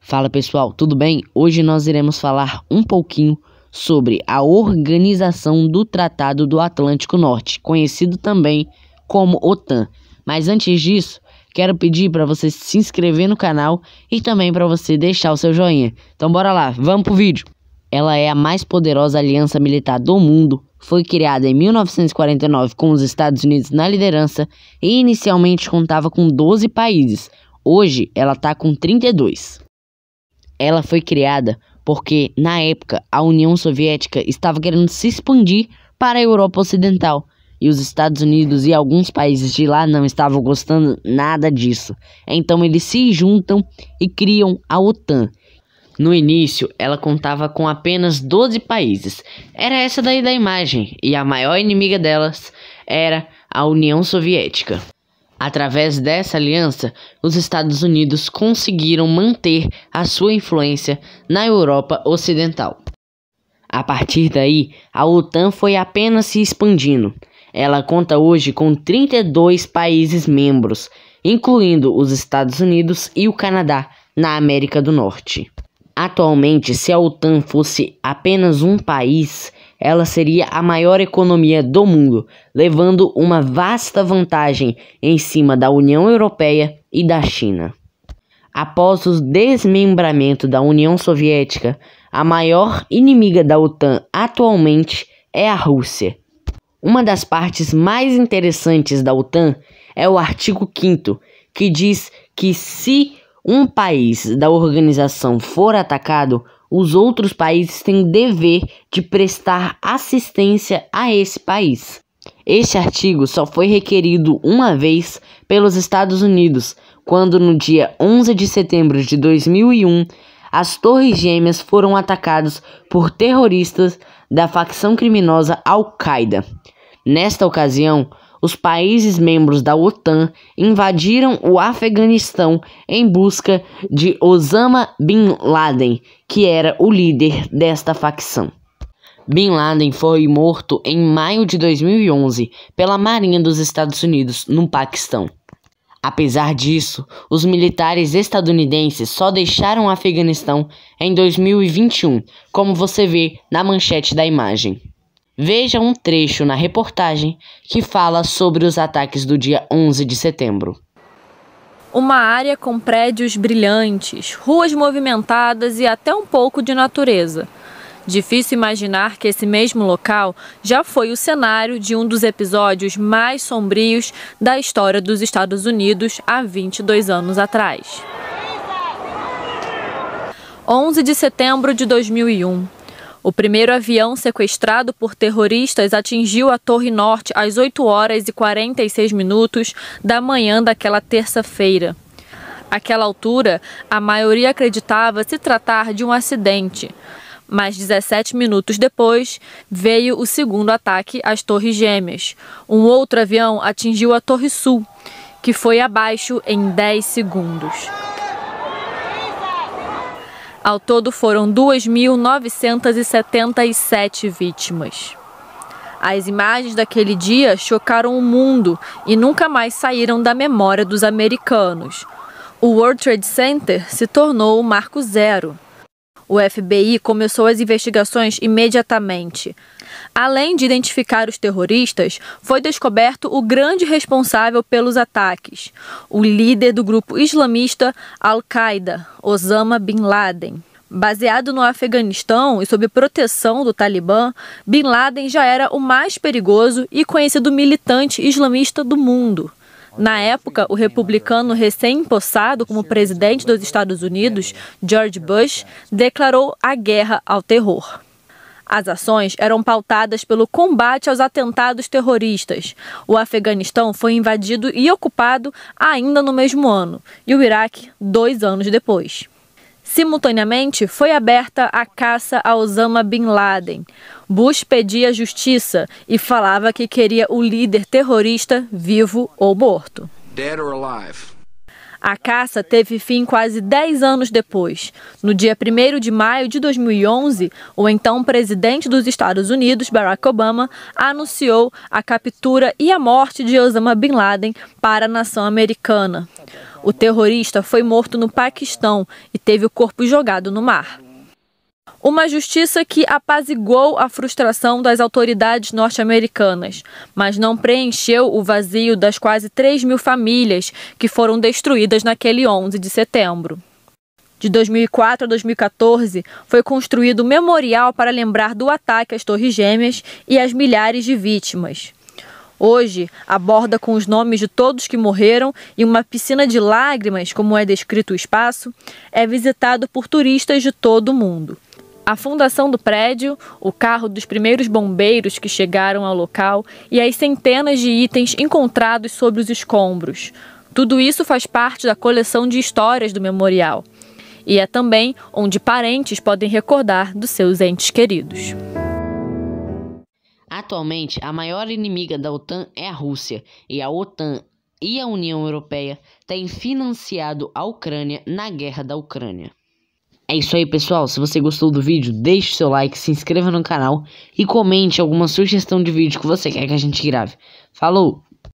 Fala pessoal, tudo bem? Hoje nós iremos falar um pouquinho sobre a Organização do Tratado do Atlântico Norte, conhecido também como OTAN. Mas antes disso, quero pedir para você se inscrever no canal e também para você deixar o seu joinha. Então bora lá, vamos pro vídeo. Ela é a mais poderosa aliança militar do mundo, foi criada em 1949 com os Estados Unidos na liderança e inicialmente contava com 12 países. Hoje ela está com 32. Ela foi criada porque, na época, a União Soviética estava querendo se expandir para a Europa Ocidental e os Estados Unidos e alguns países de lá não estavam gostando nada disso. Então eles se juntam e criam a OTAN. No início, ela contava com apenas 12 países. Era essa daí da imagem, e a maior inimiga delas era a União Soviética. Através dessa aliança, os Estados Unidos conseguiram manter a sua influência na Europa Ocidental. A partir daí, a OTAN foi apenas se expandindo. Ela conta hoje com 32 países membros, incluindo os Estados Unidos e o Canadá, na América do Norte. Atualmente, se a OTAN fosse apenas um país, ela seria a maior economia do mundo, levando uma vasta vantagem em cima da União Europeia e da China. Após o desmembramento da União Soviética, a maior inimiga da OTAN atualmente é a Rússia. Uma das partes mais interessantes da OTAN é o artigo 5º, que diz que se um país da organização for atacado, os outros países têm dever de prestar assistência a esse país. Este artigo só foi requerido uma vez pelos Estados Unidos, quando no dia 11 de setembro de 2001, as Torres Gêmeas foram atacadas por terroristas da facção criminosa Al-Qaeda. Nesta ocasião, os países membros da OTAN invadiram o Afeganistão em busca de Osama Bin Laden, que era o líder desta facção. Bin Laden foi morto em maio de 2011 pela Marinha dos Estados Unidos, no Paquistão. Apesar disso, os militares estadunidenses só deixaram o Afeganistão em 2021, como você vê na manchete da imagem. Veja um trecho na reportagem que fala sobre os ataques do dia 11 de setembro. Uma área com prédios brilhantes, ruas movimentadas e até um pouco de natureza. Difícil imaginar que esse mesmo local já foi o cenário de um dos episódios mais sombrios da história dos Estados Unidos há 22 anos atrás. 11 de setembro de 2001. O primeiro avião sequestrado por terroristas atingiu a Torre Norte às 8h46 da manhã daquela terça-feira. Àquela altura, a maioria acreditava se tratar de um acidente. Mas 17 minutos depois, veio o segundo ataque às Torres Gêmeas. Um outro avião atingiu a Torre Sul, que foi abaixo em 10 segundos. Ao todo foram 2.977 vítimas. As imagens daquele dia chocaram o mundo e nunca mais saíram da memória dos americanos. O World Trade Center se tornou o marco zero. O FBI começou as investigações imediatamente. Além de identificar os terroristas, foi descoberto o grande responsável pelos ataques, o líder do grupo islamista Al-Qaeda, Osama Bin Laden. Baseado no Afeganistão e sob proteção do Talibã, Bin Laden já era o mais perigoso e conhecido militante islamista do mundo. Na época, o republicano recém-empossado como presidente dos Estados Unidos, George Bush, declarou a guerra ao terror. As ações eram pautadas pelo combate aos atentados terroristas. O Afeganistão foi invadido e ocupado ainda no mesmo ano, e o Iraque 2 anos depois. Simultaneamente, foi aberta a caça a Osama Bin Laden. Bush pedia justiça e falava que queria o líder terrorista vivo ou morto. Dead or alive. A caça teve fim quase 10 anos depois. No dia 1º de maio de 2011, o então presidente dos Estados Unidos, Barack Obama, anunciou a captura e a morte de Osama Bin Laden para a nação americana. O terrorista foi morto no Paquistão e teve o corpo jogado no mar. Uma justiça que apaziguou a frustração das autoridades norte-americanas, mas não preencheu o vazio das quase 3.000 famílias que foram destruídas naquele 11 de setembro. De 2004 a 2014, foi construído um memorial para lembrar do ataque às Torres Gêmeas e às milhares de vítimas. Hoje, a borda com os nomes de todos que morreram e uma piscina de lágrimas, como é descrito o espaço, é visitado por turistas de todo o mundo. A fundação do prédio, o carro dos primeiros bombeiros que chegaram ao local e as centenas de itens encontrados sobre os escombros. Tudo isso faz parte da coleção de histórias do memorial. E é também onde parentes podem recordar dos seus entes queridos. Atualmente, a maior inimiga da OTAN é a Rússia, e a OTAN e a União Europeia têm financiado a Ucrânia na guerra da Ucrânia. É isso aí, pessoal. Se você gostou do vídeo, deixe o seu like, se inscreva no canal e comente alguma sugestão de vídeo que você quer que a gente grave. Falou!